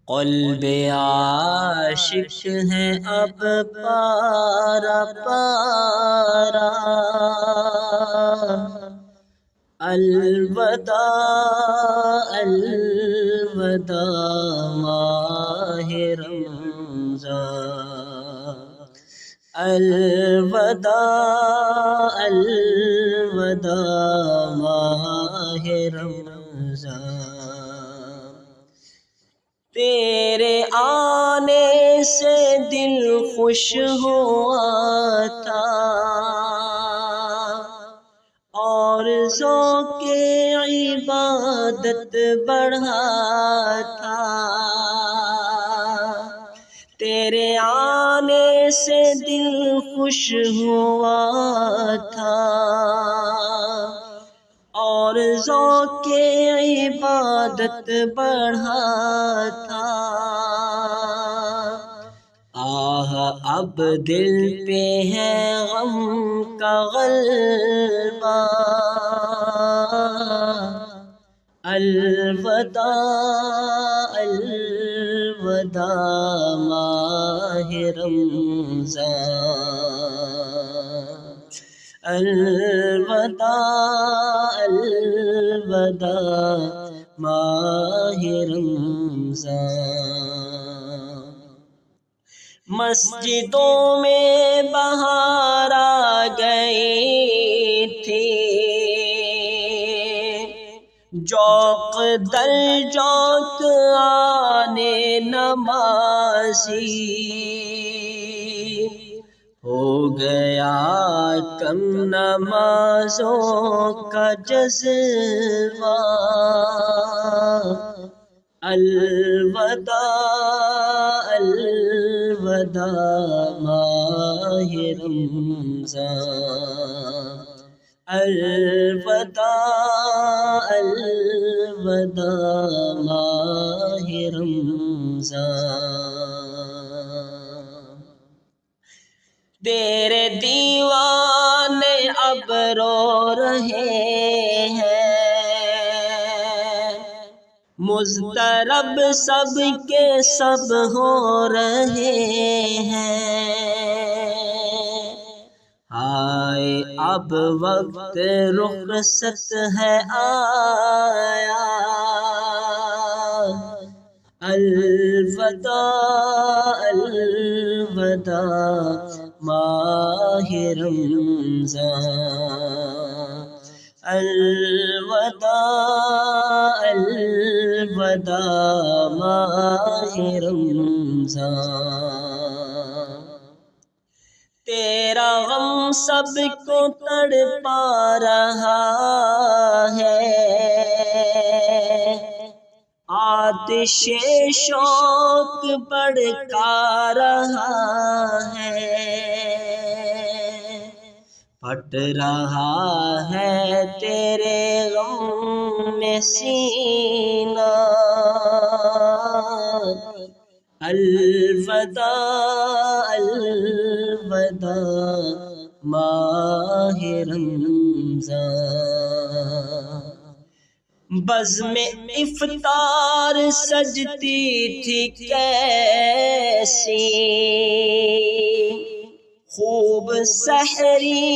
قلب عاشق ہے اب پارا پارا، الوداع الوداع ماہ رمضان، الوداع الوداع ماہ رمضان۔ تیرے آنے سے دل خوش ہوا تھا، اور ذوق عبادت بڑھا تھا۔ تیرے آنے سے دل خوش ہوا تھا، اور ذوق عبادت بڑھا تھا۔ آہ اب دل پہ ہے غم کا غلبہ، الوداع الوداع ماہ رمضان، الوداع الوداع ماہ رمضان۔ مسجدوں میں بہار آ گئی تھی، جوق در جوق آنے نمازی، ہو گیا کم نمازوں کا جذبہ، الوداع الوداع ماہ رمضان، الوداع الوداع ماہ رمضان۔ تیرے دیوانے اب رو رہے ہیں، مضطرب سب کے سب ہو رہے ہیں۔ ہائے اب وقت رخصت ہے آیا، الوداع الوداع ماہ رمضان، الوداع الوداع ماہ رمضان۔ تیرا غم سب کو تڑپا رہا ہے، آتش شوق بھڑکا رہا ہے، پھٹ رہا ہے تیرے غم میں سینہ، الوداع الوداع ماہ رمضان۔ بزم افطار سجتی تھی کیسی، خوب سحری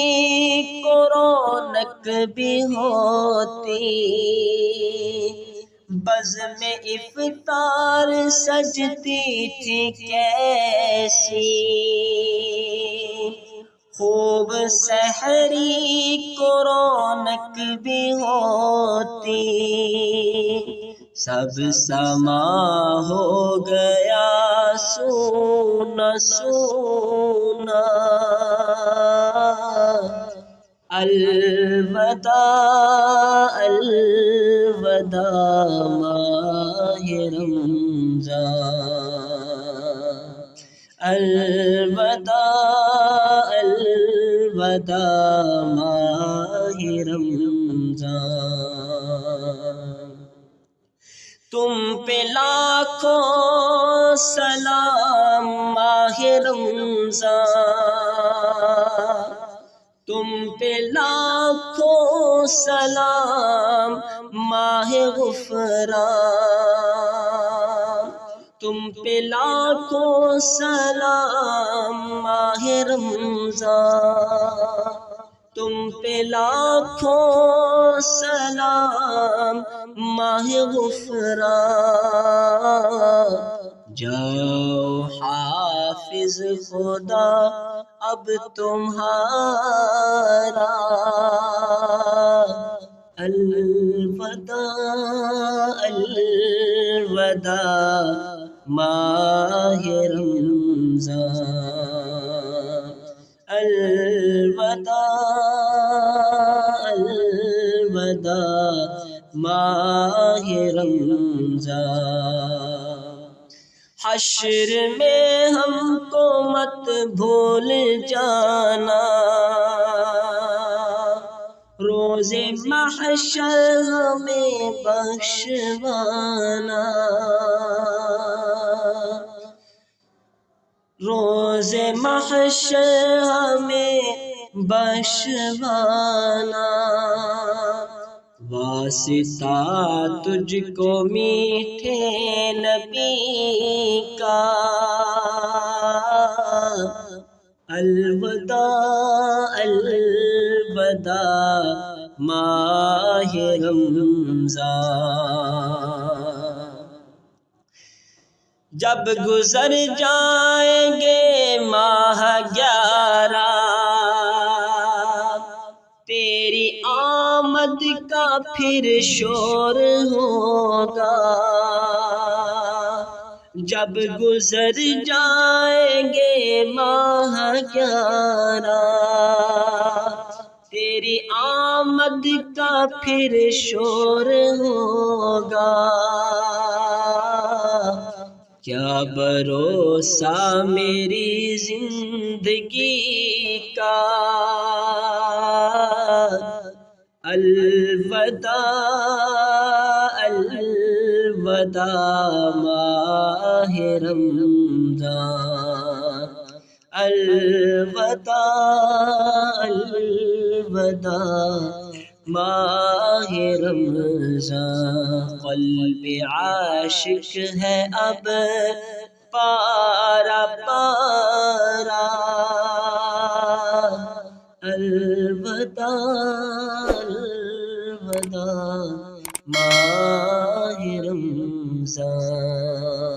کو رونق بھی ہوتی، بزم افطار سجتی تھی کیسی، خوب سحری کو رونق بھی ہوتی، سب سما ہو گیا سونا سونا، الوداع الوداع ماہ رمضان، الوداع الوداع ماہ رمضان۔ تم پہ لاکھوں سلام ماہ رمضان، تم پہ لاکھوں سلام ماہ غفران، تم پہ لاکھوں سلام ماہ رمضان، تم پہ لاکھوں سلام ماہ غفران، جاؤ حافظ خدا اب تمہارا، الوداع الوداع ماہ رمضان، الوداع الوداع ماہ رمضان۔ حشر میں ہم کو مت بھول جانا، روز محشر ہمیں بخشوانا، روز محشر ہمیں بخشوانا، واسطہ تجھ کو میٹھے نبی کا، الوداع الوداع ماہ رمضان۔ جب گزر جائیں گے ماہ 11، تیری آمد کا پھر شور ہوگا، جب گزر جائیں گے ماہ 11، تیری آمد کا پھر شور ہوگا، کیا بھروسہ میری زندگی کا، الوداع الوداع ماہ رمضان، الوداع الوداع ماہ رمضان۔ قلب عاشق ہے اب پارا پارا، الوداع الوداع ماہ رمضان۔